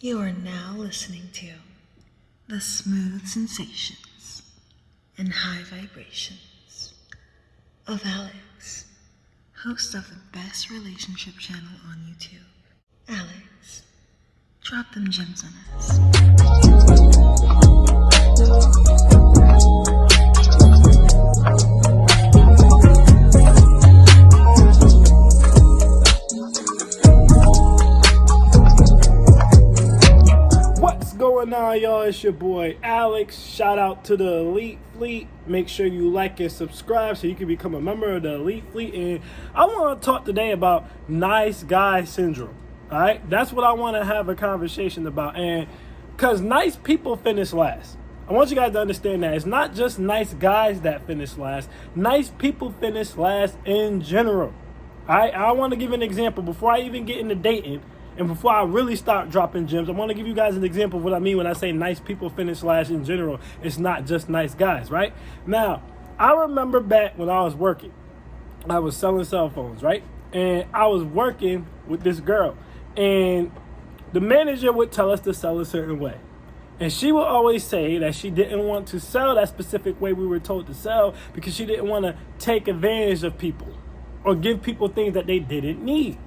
You are now listening to the smooth sensations and high vibrations of Alex, host of the best relationship channel on YouTube. Alex, drop them gems on us. What's going on, y'all? It's your boy Alex. Shout out to the Elite Fleet. Make sure you like and subscribe so you can become a member of the Elite Fleet. And I want to talk today about nice guy syndrome. All right, that's what I want to have a conversation about. And because nice people finish last. I want you guys to understand that it's not just nice guys that finish last. Nice people finish last in general. All right, I want to give an example before I even get into dating. And before I really start dropping gems, I want to give you guys an example of what I mean when I say nice people finish last in general. It's not just nice guys, right? Now, I remember back when I was working. I was selling cell phones, right? And I was working with this girl. And the manager would tell us to sell a certain way. And she would always say that she didn't want to sell that specific way we were told to sell because she didn't want to take advantage of people or give people things that they didn't need.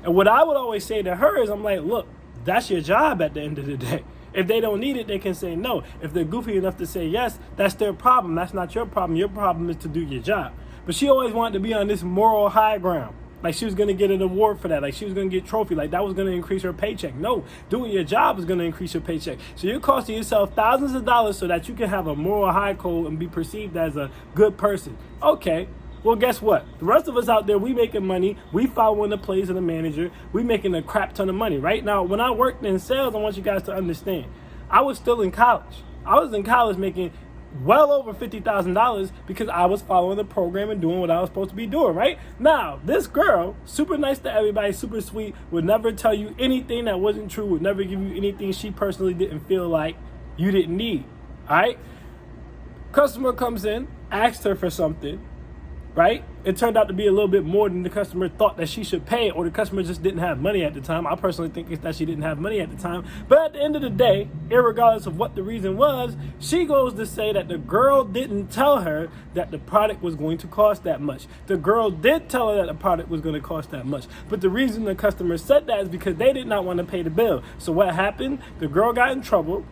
And what I would always say to her is, I'm like, look, that's your job at the end of the day. If they don't need it, they can say no. If they're goofy enough to say yes, that's their problem. That's not your problem. Your problem is to do your job. But she always wanted to be on this moral high ground. Like she was going to get an award for that. Like she was going to get a trophy. Like that was going to increase her paycheck. No, doing your job is going to increase your paycheck. So you're costing yourself thousands of dollars so that you can have a moral high code and be perceived as a good person. Okay. Well, guess what? The rest of us out there, we making money. We following the plays of the manager. We making a crap ton of money, right? Now, when I worked in sales, I want you guys to understand, I was still in college. I was in college making well over $50,000 because I was following the program and doing what I was supposed to be doing, right? Now, this girl, super nice to everybody, super sweet, would never tell you anything that wasn't true, would never give you anything she personally didn't feel like you didn't need, all right? Customer comes in, asks her for something, right? It turned out to be a little bit more than the customer thought that she should pay, or the customer just didn't have money at the time. I personally think it's that she didn't have money at the time. But at the end of the day, irregardless of what the reason was, she goes to say that the girl didn't tell her that the product was going to cost that much. The girl did tell her that the product was going to cost that much. But the reason the customer said that is because they did not want to pay the bill. So what happened? The girl got in trouble.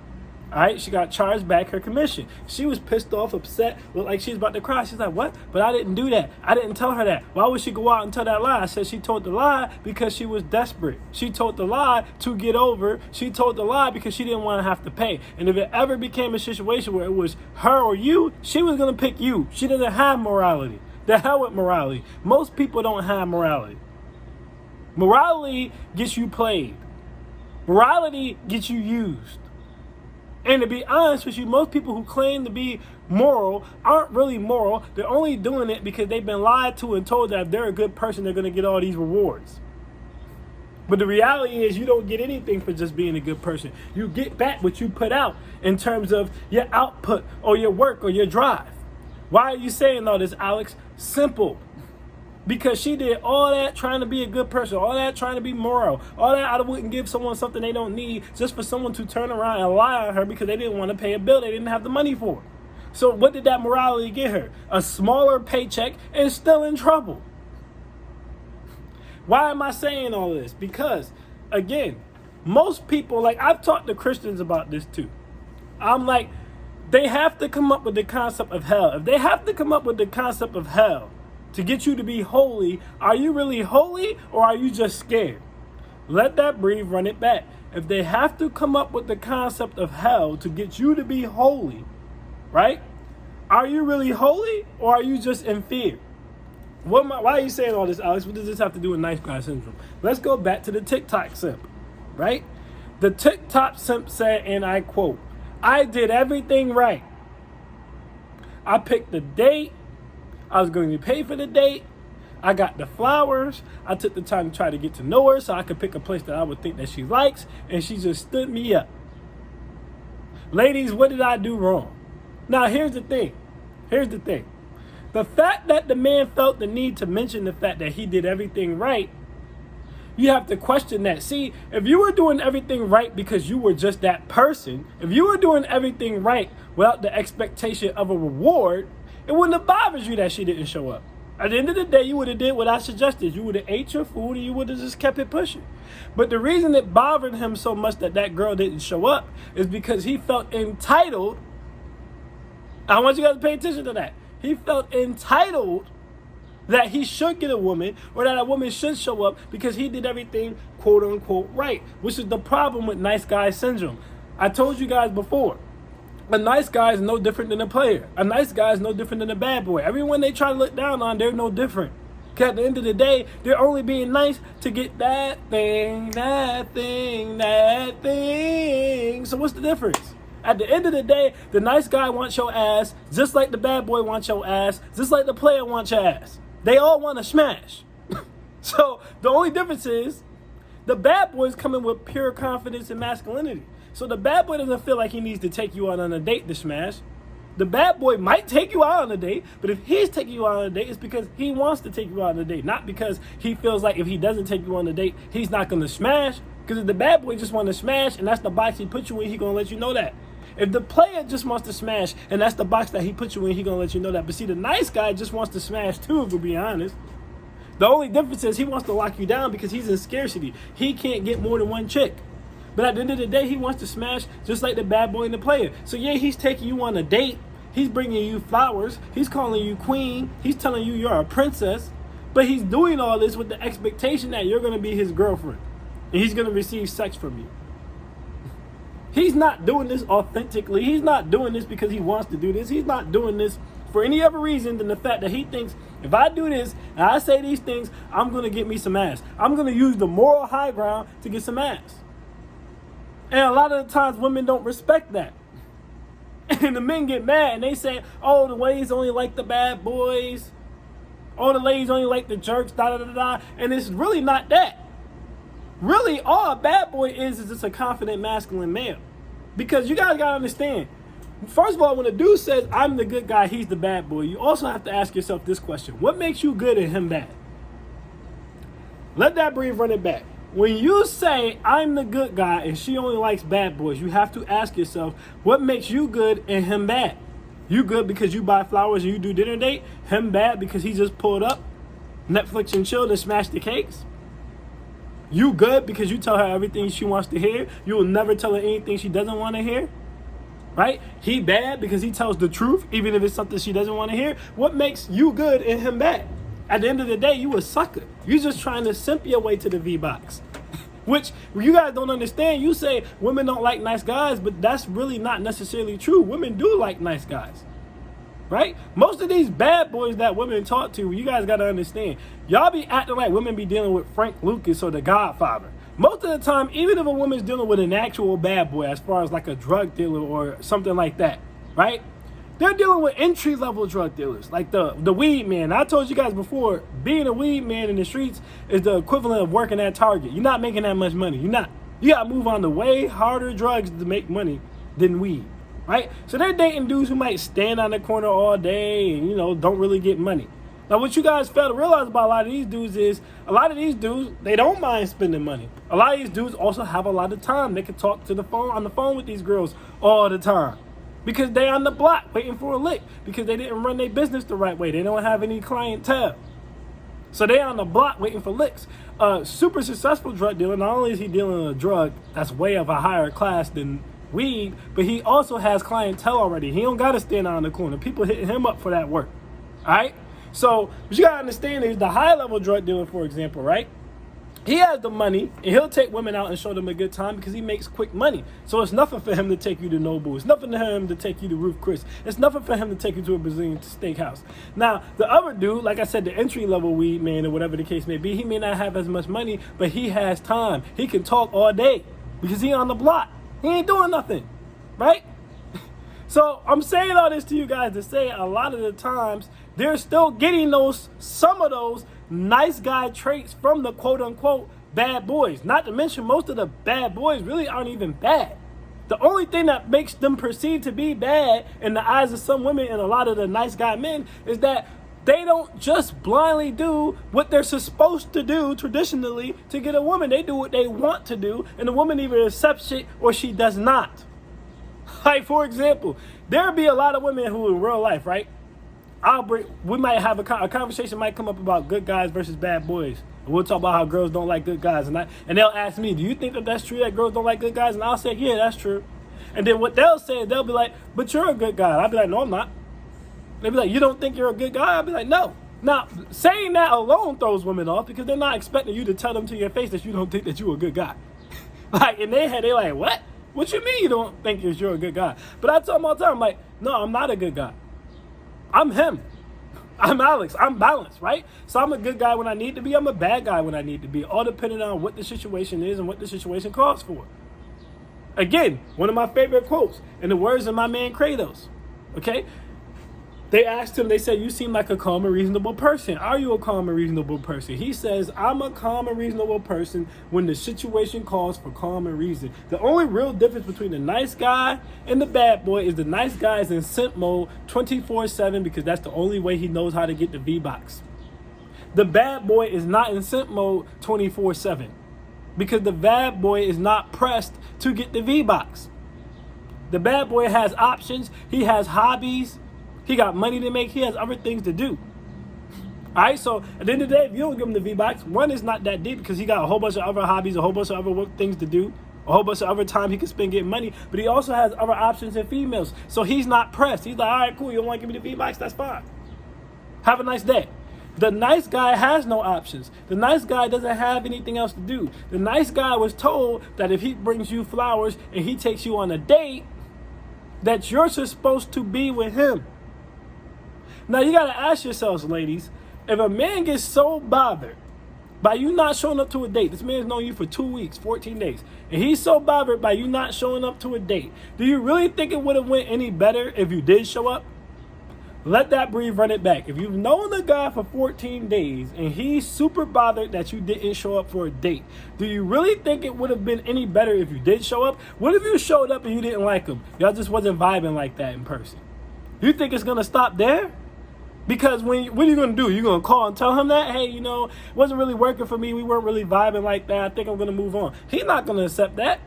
All right, she got charged back her commission. She was pissed off, upset, looked like she was about to cry. She's like, what? But I didn't do that. I didn't tell her that. Why would she go out and tell that lie? I said she told the lie because she was desperate. She told the lie to get over. She told the lie because she didn't want to have to pay. And if it ever became a situation where it was her or you, she was going to pick you. She doesn't have morality. The hell with morality. Most people don't have morality. Morality gets you played. Morality gets you used. And to be honest with you, most people who claim to be moral aren't really moral. They're only doing it because they've been lied to and told that if they're a good person, they're going to get all these rewards. But the reality is you don't get anything for just being a good person. You get back what you put out in terms of your output or your work or your drive. Why are you saying all this, Alex? Simple. Because she did all that trying to be a good person, all that trying to be moral, all that I wouldn't give someone something they don't need just for someone to turn around and lie on her because they didn't want to pay a bill they didn't have the money for. So what did that morality get her? A smaller paycheck and still in trouble. Why am I saying all this? Because, again, most people, like I've talked to Christians about this too. I'm like, they have to come up with the concept of hell. If they have to come up with the concept of hell to get you to be holy, are you really holy or are you just scared? Let that breathe, run it back. If they have to come up with the concept of hell to get you to be holy, right? Are you really holy or are you just in fear? Why are you saying all this, Alex? What does this have to do with nice guy syndrome? Let's go back to the TikTok simp, right? The TikTok simp said, and I quote, I did everything right. I picked the date. I was going to pay for the date. I got the flowers. I took the time to try to get to know her so I could pick a place that I would think that she likes. And she just stood me up. Ladies, what did I do wrong? Now, here's the thing. The fact that the man felt the need to mention the fact that he did everything right, you have to question that. See, if you were doing everything right because you were just that person, if you were doing everything right without the expectation of a reward, it wouldn't have bothered you that she didn't show up. At the end of the day, you would have did what I suggested. You would have ate your food and you would have just kept it pushing. But the reason it bothered him so much that that girl didn't show up is because he felt entitled. I want you guys to pay attention to that. He felt entitled that he should get a woman, or that a woman should show up because he did everything quote unquote right, which is the problem with nice guy syndrome. I told you guys before, a nice guy is no different than a player. A nice guy is no different than a bad boy. Everyone they try to look down on, they're no different. Because at the end of the day, they're only being nice to get that thing, that thing, that thing. So what's the difference? At the end of the day, the nice guy wants your ass just like the bad boy wants your ass, just like the player wants your ass. They all want to smash. So the only difference is the bad boy's coming with pure confidence and masculinity. So the bad boy doesn't feel like he needs to take you out on a date to smash. The bad boy might take you out on a date, but if he's taking you out on a date, it's because he wants to take you out on a date, not because he feels like if he doesn't take you on a date, he's not going to smash. Because if the bad boy just wants to smash, and that's the box he put you in, he's going to let you know that. If the player just wants to smash, and that's the box that he put you in, he's going to let you know that. But see, the nice guy just wants to smash too, to be honest. The only difference is he wants to lock you down because he's in scarcity. He can't get more than one chick. But at the end of the day, he wants to smash just like the bad boy and the player. So yeah, he's taking you on a date. He's bringing you flowers. He's calling you queen. He's telling you you're a princess. But he's doing all this with the expectation that you're going to be his girlfriend. And he's going to receive sex from you. He's not doing this authentically. He's not doing this because he wants to do this. He's not doing this for any other reason than the fact that he thinks if I do this and I say these things, I'm going to get me some ass. I'm going to use the moral high ground to get some ass. And a lot of the times women don't respect that. And the men get mad and they say, oh, the ladies only like the bad boys. Oh, the ladies only like the jerks, da da da da. And it's really not that. Really, all a bad boy is just a confident masculine male. Because you guys gotta understand, first of all, when a dude says, I'm the good guy, he's the bad boy, you also have to ask yourself this question. What makes you good and him bad? Let that breathe, run it back. When you say, I'm the good guy and she only likes bad boys, you have to ask yourself, what makes you good and him bad? You good because you buy flowers and you do dinner date? Him bad because he just pulled up, Netflix and chilled and smashed the cakes? You good because you tell her everything she wants to hear? You will never tell her anything she doesn't want to hear? Right? He bad because he tells the truth, even if it's something she doesn't want to hear? What makes you good and him bad? At the end of the day, you a sucker. You're just trying to simp your way to the V-Box. Which you guys don't understand. You say women don't like nice guys, but that's really not necessarily true. Women do like nice guys. Right? Most of these bad boys that women talk to, you guys got to understand. Y'all be acting like women be dealing with Frank Lucas or the Godfather. Most of the time, even if a woman's dealing with an actual bad boy, as far as like a drug dealer or something like that, right? They're dealing with entry-level drug dealers, like the weed man. I told you guys before, being a weed man in the streets is the equivalent of working at Target. You're not making that much money. You're not. You got to move on to way harder drugs to make money than weed. Right? So they're dating dudes who might stand on the corner all day and, don't really get money. Now, what you guys fail to realize about a lot of these dudes is a lot of these dudes, they don't mind spending money. A lot of these dudes also have a lot of time. They can talk to on the phone with these girls all the time because they're on the block waiting for a lick because they didn't run their business the right way. They don't have any clientele. So they're on the block waiting for licks. Super successful drug dealer, not only is he dealing a drug that's way of a higher class than weed, but he also has clientele already. He don't got to stand on the corner. People hitting him up for that work. All right? So what you got to understand is the high-level drug dealer, for example, right? He has the money, and he'll take women out and show them a good time because he makes quick money. So it's nothing for him to take you to Nobu. It's nothing for him to take you to Ruth Chris. It's nothing for him to take you to a Brazilian steakhouse. Now, the other dude, like I said, the entry-level weed man or whatever the case may be, he may not have as much money, but he has time. He can talk all day because he on the block. He ain't doing nothing, right? So I'm saying all this to you guys to say a lot of the times they're still getting some of those nice guy traits from the quote unquote bad boys. Not to mention most of the bad boys really aren't even bad. The only thing that makes them perceived to be bad in the eyes of some women and a lot of the nice guy men is that They don't just blindly do what they're supposed to do traditionally to get a woman. They do what they want to do, and the woman either accepts it or she does not. Like, for example, there'll be a lot of women who in real life, right? We might have a conversation might come up about good guys versus bad boys. And we'll talk about how girls don't like good guys. And they'll ask me, do you think that that's true, that girls don't like good guys? And I'll say, yeah, that's true. And then what they'll say, they'll be like, but you're a good guy. I'll be like, no, I'm not. They'll be like, you don't think you're a good guy? I'll be like, no. Now, saying that alone throws women off because they're not expecting you to tell them to your face that you don't think that you're a good guy. Like, in their head, they're like, what? What you mean you don't think you're a good guy? But I tell them all the time, like, no, I'm not a good guy. I'm him. I'm Alex. I'm balanced, right? So I'm a good guy when I need to be. I'm a bad guy when I need to be. All depending on what the situation is and what the situation calls for. Again, one of my favorite quotes in the words of my man Kratos. Okay? They asked him, they said, you seem like a calm and reasonable person. Are you a calm and reasonable person? He says, I'm a calm and reasonable person when the situation calls for calm and reason. The only real difference between the nice guy and the bad boy is the nice guy is in simp mode 24/7 because that's the only way he knows how to get the V-Box. The bad boy is not in simp mode 24/7 because the bad boy is not pressed to get the V-Box. The bad boy has options. He has hobbies. He got money to make. He has other things to do. All right, so at the end of the day, if you don't give him the V-Box, one is not that deep because he got a whole bunch of other hobbies, a whole bunch of other work things to do, a whole bunch of other time he can spend getting money, but he also has other options in females. So he's not pressed. He's like, all right, cool, you don't want to give me the V-Box? That's fine. Have a nice day. The nice guy has no options. The nice guy doesn't have anything else to do. The nice guy was told that if he brings you flowers and he takes you on a date, that you're supposed to be with him. Now, you got to ask yourselves, ladies, if a man gets so bothered by you not showing up to a date, this man's known you for 2 weeks, 14 days, and he's so bothered by you not showing up to a date, do you really think it would have went any better if you did show up? Let that breathe, run it back. If you've known the guy for 14 days and he's super bothered that you didn't show up for a date, do you really think it would have been any better if you did show up? What if you showed up and you didn't like him? Y'all just wasn't vibing like that in person. You think it's going to stop there? Because what are you going to do? You're going to call and tell him that, hey, it wasn't really working for me. We weren't really vibing like that. I think I'm going to move on. He's not going to accept that.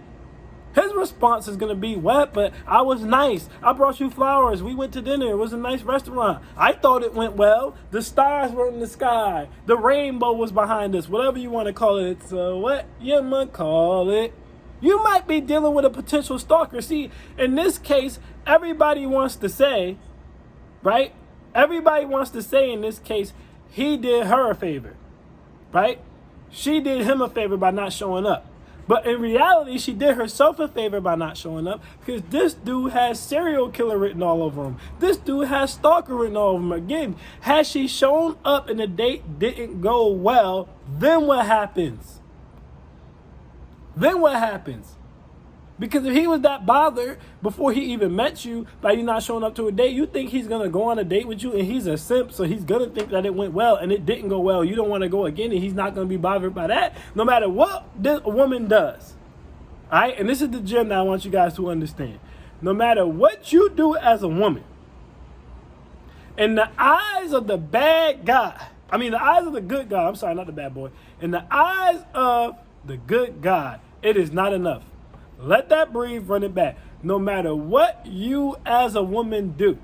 His response is going to be, what? But I was nice. I brought you flowers. We went to dinner. It was a nice restaurant. I thought it went well. The stars were in the sky. The rainbow was behind us. Whatever you want to call it. So what you might call it. You might be dealing with a potential stalker. See, in this case, everybody wants to say, right? Everybody wants to say in this case, he did her a favor, right? She did him a favor by not showing up. But in reality, she did herself a favor by not showing up because this dude has serial killer written all over him. This dude has stalker written all over him. Again, had she shown up and the date didn't go well, then what happens? Then what happens? Because if he was that bothered before he even met you by you not showing up to a date, you think he's going to go on a date with you and he's a simp, so he's going to think that it went well and it didn't go well. You don't want to go again and he's not going to be bothered by that no matter what this woman does. All right? And this is the gem that I want you guys to understand. No matter what you do as a woman, in the eyes of the bad guy, the eyes of the good guy, I'm sorry, not the bad boy. In the eyes of the good guy, it is not enough. Let that breathe, run it back. No matter what you as a woman do,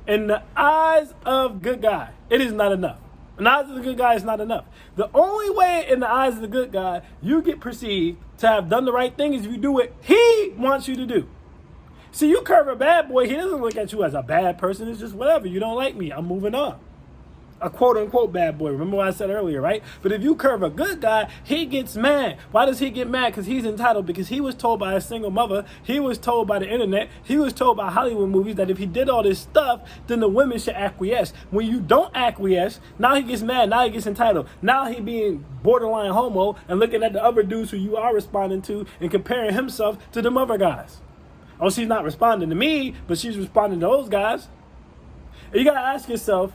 in the eyes of good guy, it is not enough. In the eyes of the good guy, it's not enough. The only way in the eyes of the good guy you get perceived to have done the right thing is if you do what he wants you to do. See, you curve a bad boy, he doesn't look at you as a bad person. It's just whatever. You don't like me. I'm moving on. A quote-unquote bad boy. Remember what I said earlier, right? But if you curve a good guy, he gets mad. Why does he get mad? Because he's entitled. Because he was told by a single mother, he was told by the internet, he was told by Hollywood movies that if he did all this stuff, then the women should acquiesce. When you don't acquiesce, now he gets mad. Now he gets entitled. Now he being borderline homo and looking at the other dudes who you are responding to and comparing himself to them other guys. Oh, she's not responding to me, but she's responding to those guys. And you got to ask yourself,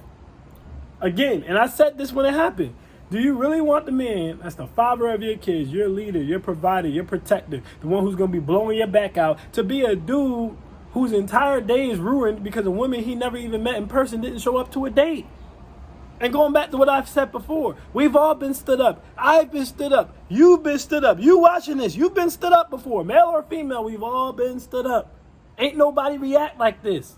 again, and I said this when it happened, do you really want the man that's the father of your kids, your leader, your provider, your protector, the one who's going to be blowing your back out, to be a dude whose entire day is ruined because a woman he never even met in person didn't show up to a date? And going back to what I've said before, we've all been stood up. I've been stood up. You've been stood up. You watching this, you've been stood up before. Male or female, we've all been stood up. Ain't nobody react like this.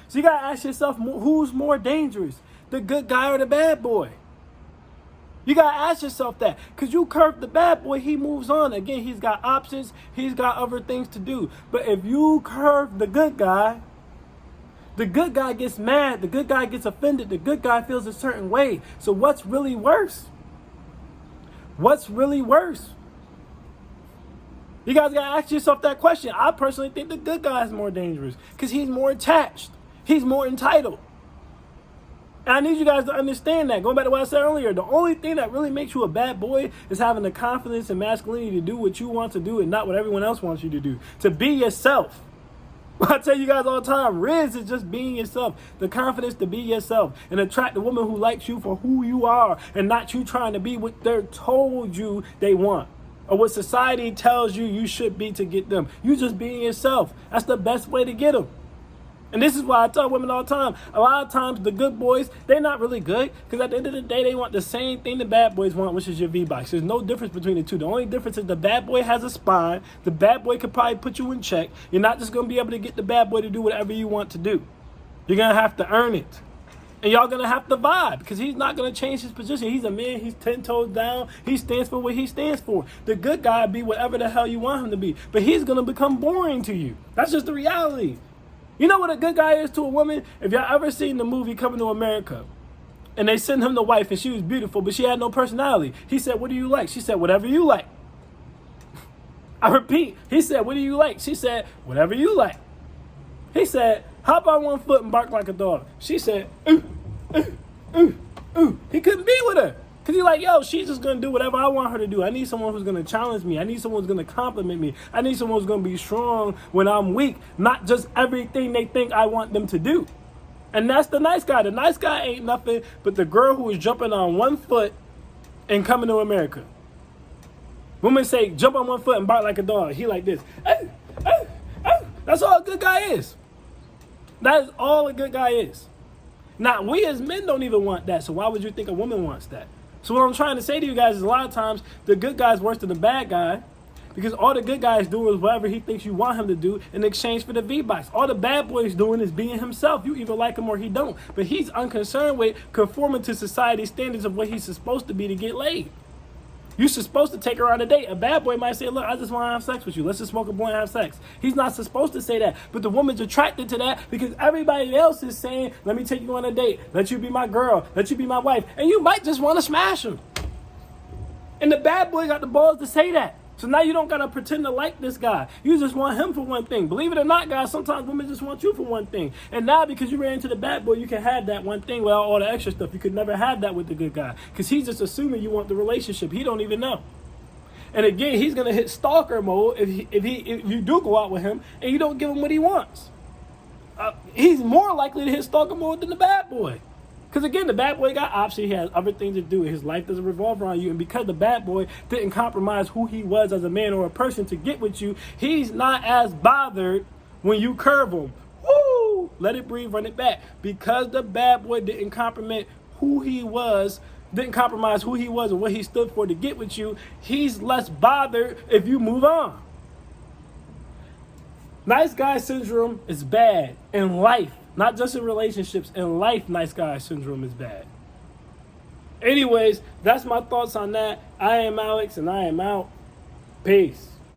So you got to ask yourself, who's more dangerous, the good guy or the bad boy? You got to ask yourself that. Because you curve the bad boy, he moves on. Again, he's got options. He's got other things to do. But if you curve the good guy gets mad. The good guy gets offended. The good guy feels a certain way. So what's really worse? What's really worse? You guys got to ask yourself that question. I personally think the good guy is more dangerous because he's more attached. He's more entitled. And I need you guys to understand that. Going back to what I said earlier, the only thing that really makes you a bad boy is having the confidence and masculinity to do what you want to do and not what everyone else wants you to do. To be yourself. I tell you guys all the time, Riz is just being yourself. The confidence to be yourself and attract the woman who likes you for who you are and not you trying to be what they're told you they want or what society tells you you should be to get them. You just being yourself. That's the best way to get them. And this is why I tell women all the time, a lot of times the good boys, they're not really good because at the end of the day, they want the same thing the bad boys want, which is your V-Box. There's no difference between the two. The only difference is the bad boy has a spine. The bad boy could probably put you in check. You're not just going to be able to get the bad boy to do whatever you want to do. You're going to have to earn it. And y'all going to have to vibe because he's not going to change his position. He's a man. He's 10 toes down. He stands for what he stands for. The good guy be whatever the hell you want him to be. But he's going to become boring to you. That's just the reality. You know what a good guy is to a woman? If y'all ever seen the movie Coming to America, and they sent him the wife, and she was beautiful, but she had no personality. He said, "What do you like?" She said, "Whatever you like." I repeat, he said, "What do you like?" She said, "Whatever you like." He said, "Hop on one foot and bark like a dog." She said, "Ooh, ooh, ooh, ooh." He couldn't be with her. Because he's like, yo, she's just going to do whatever I want her to do. I need someone who's going to challenge me. I need someone who's going to compliment me. I need someone who's going to be strong when I'm weak, not just everything they think I want them to do. And that's the nice guy. The nice guy ain't nothing but the girl who is jumping on one foot and Coming to America. Women say, jump on one foot and bark like a dog. He like this. That's all a good guy is. That is all a good guy is. Now, we as men don't even want that. So why would you think a woman wants that? So what I'm trying to say to you guys is a lot of times the good guy's worse than the bad guy because all the good guy's doing is whatever he thinks you want him to do in exchange for the V-Box. All the bad boy's doing is being himself. You either like him or he don't. But he's unconcerned with conforming to society's standards of what he's supposed to be to get laid. You're supposed to take her on a date. A bad boy might say, look, I just want to have sex with you. Let's just smoke a blunt and have sex. He's not supposed to say that. But the woman's attracted to that because everybody else is saying, let me take you on a date. Let you be my girl. Let you be my wife. And you might just want to smash him. And the bad boy got the balls to say that. So now you don't got to pretend to like this guy. You just want him for one thing. Believe it or not, guys, sometimes women just want you for one thing. And now because you ran into the bad boy, you can have that one thing without all the extra stuff. You could never have that with the good guy because he's just assuming you want the relationship. He don't even know. And again, he's going to hit stalker mode if you do go out with him and you don't give him what he wants. He's more likely to hit stalker mode than the bad boy. Because again, the bad boy got options. He has other things to do. His life doesn't revolve around you. And because the bad boy didn't compromise who he was as a man or a person to get with you, he's not as bothered when you curve him. Woo! Let it breathe, run it back. Because the bad boy didn't compromise who he was and what he stood for to get with you, he's less bothered if you move on. Nice guy syndrome is bad in life. Not just in relationships. In life, nice guy syndrome is bad. Anyways, that's my thoughts on that. I am Alex, and I am out. Peace.